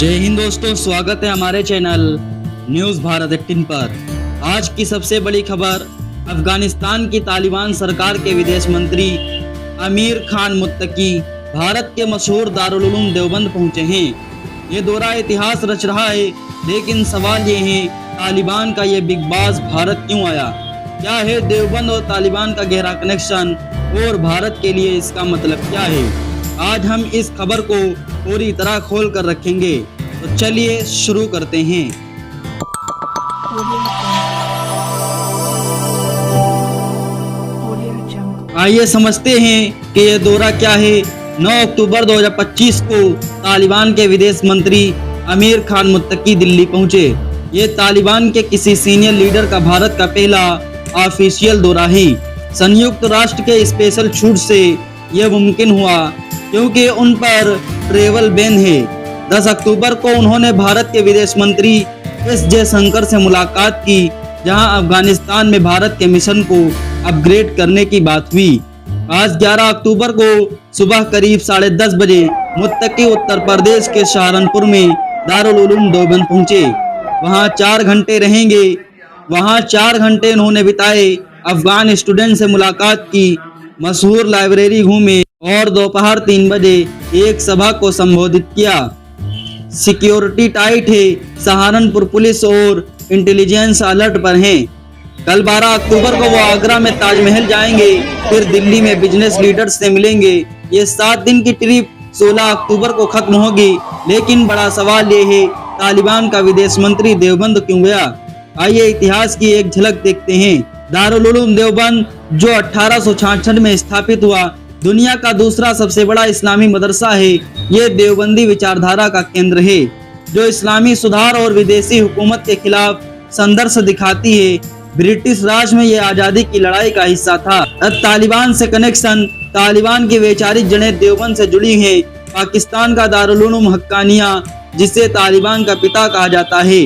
जय हिंद दोस्तों, स्वागत है हमारे चैनल न्यूज़ भारत 18 पर। आज की सबसे बड़ी खबर, अफगानिस्तान की तालिबान सरकार के विदेश मंत्री आमिर खान मुत्तकी भारत के मशहूर दारुल उलूम देवबंद पहुंचे हैं। ये दौरा इतिहास रच रहा है, लेकिन सवाल ये है तालिबान का ये बिग बॉस भारत क्यों आया? क्या है देवबंद और तालिबान का गहरा कनेक्शन और भारत के लिए इसका मतलब क्या है? आज हम इस खबर को पूरी तरह खोल कर रखेंगे, तो चलिए शुरू करते हैं। आइए समझते हैं कि यह दौरा क्या है। 9 अक्टूबर 2025 को तालिबान के विदेश मंत्री आमिर खान मुत्तकी दिल्ली पहुंचे। ये तालिबान के किसी सीनियर लीडर का भारत का पहला ऑफिशियल दौरा है। संयुक्त राष्ट्र के स्पेशल छूट से यह मुमकिन हुआ क्योंकि उन पर ट्रेवल बैन है। 10 अक्टूबर को उन्होंने भारत के विदेश मंत्री एस जयशंकर से मुलाकात की, जहां अफगानिस्तान में भारत के मिशन को अपग्रेड करने की बात हुई। आज 11 अक्टूबर को सुबह करीब 10:30 बजे मुत्तकी उत्तर प्रदेश के सहारनपुर में दारुल उलूम देवबंद पहुंचे। वहां 4 घंटे रहेंगे। वहां 4 घंटे उन्होंने बिताए, अफगान स्टूडेंट से मुलाकात की, मशहूर लाइब्रेरी घूमे और दोपहर 3 बजे एक सभा को संबोधित किया। सिक्योरिटी टाइट है, सहारनपुर पुलिस और इंटेलिजेंस अलर्ट पर है। कल 12 अक्टूबर को वो आगरा में ताजमहल जाएंगे, फिर दिल्ली में बिजनेस लीडर्स से मिलेंगे। ये 7 दिन की ट्रिप 16 अक्टूबर को खत्म होगी, लेकिन बड़ा सवाल ये है तालिबान का विदेश मंत्री देवबंद क्यों गया? आइए इतिहास की एक झलक देखते हैं। दारुल उलूम देवबंद जो 1866 में स्थापित हुआ, दुनिया का दूसरा सबसे बड़ा इस्लामी मदरसा है। ये देवबंदी विचारधारा का केंद्र है, जो इस्लामी सुधार और विदेशी हुकूमत के खिलाफ संघर्ष दिखाती है। ब्रिटिश राज में ये आजादी की लड़ाई का हिस्सा था। तालिबान से कनेक्शन, तालिबान की वैचारिक जड़ें देवबंद से जुड़ी हैं। पाकिस्तान का दारुल उलूम हक्कानिया, जिसे तालिबान का पिता कहा जाता है,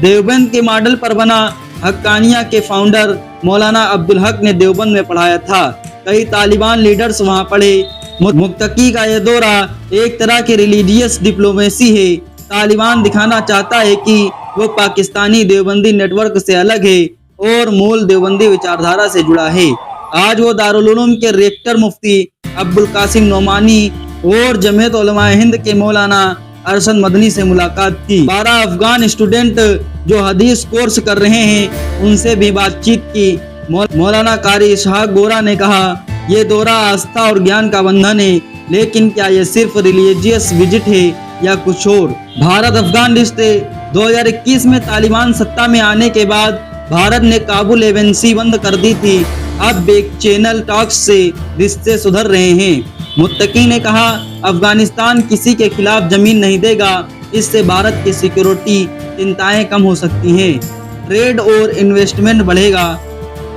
देवबंद के मॉडल पर बना। हक्कानिया के फाउंडर मौलाना अब्दुल हक ने देवबंद में पढ़ाया था। कई तालिबान लीडर्स वहां पढ़े। मुत्तकी का यह दौरा एक तरह की रिलीजियस डिप्लोमेसी है। तालिबान दिखाना चाहता है कि वो पाकिस्तानी देवबंदी नेटवर्क से अलग है और मूल देवबंदी विचारधारा से जुड़ा है। आज वो दारुल उलूम के रेक्टर मुफ्ती अब्दुल कासिम नोमानी और जमीयत उलमा हिंद के मौलाना अरशद मदनी से मुलाकात की। 12 अफगान स्टूडेंट जो हदीस कोर्स कर रहे हैं, उनसे भी बातचीत की। मौलाना कारी इसहाक गोरा ने कहा, ये दौरा आस्था और ज्ञान का बंधन है, लेकिन क्या ये सिर्फ रिलीजियस विजिट है या कुछ और? भारत अफगान रिश्ते 2021 में तालिबान सत्ता में आने के बाद भारत ने काबुल एजेंसी बंद कर दी थी। अब बैक चैनल टॉक्स से रिश्ते सुधर रहे हैं। मुत्तकी ने कहा, अफगानिस्तान किसी के खिलाफ जमीन नहीं देगा। इससे भारत की सिक्योरिटी चिंताएं कम हो सकती हैं, ट्रेड और इन्वेस्टमेंट बढ़ेगा।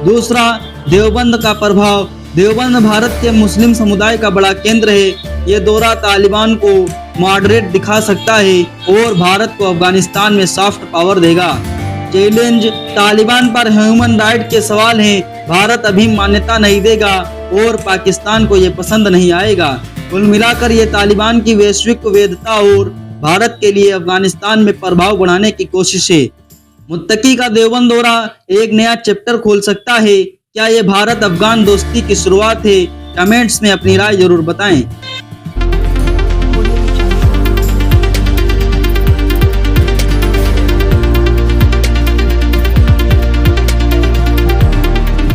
दूसरा, देवबंद का प्रभाव। देवबंद भारत के मुस्लिम समुदाय का बड़ा केंद्र है। ये दौरा तालिबान को मॉडरेट दिखा सकता है और भारत को अफगानिस्तान में सॉफ्ट पावर देगा। चैलेंज, तालिबान पर ह्यूमन राइट के सवाल हैं। भारत अभी मान्यता नहीं देगा और पाकिस्तान को ये पसंद नहीं आएगा। कुल मिलाकर ये तालिबान की वैश्विक वैधता और भारत के लिए अफगानिस्तान में प्रभाव बढ़ाने की कोशिश है। मुत्तकी का देवबंद दौरा एक नया चैप्टर खोल सकता है। क्या ये भारत अफगान दोस्ती की शुरुआत है? कमेंट्स में अपनी राय जरूर बताएं।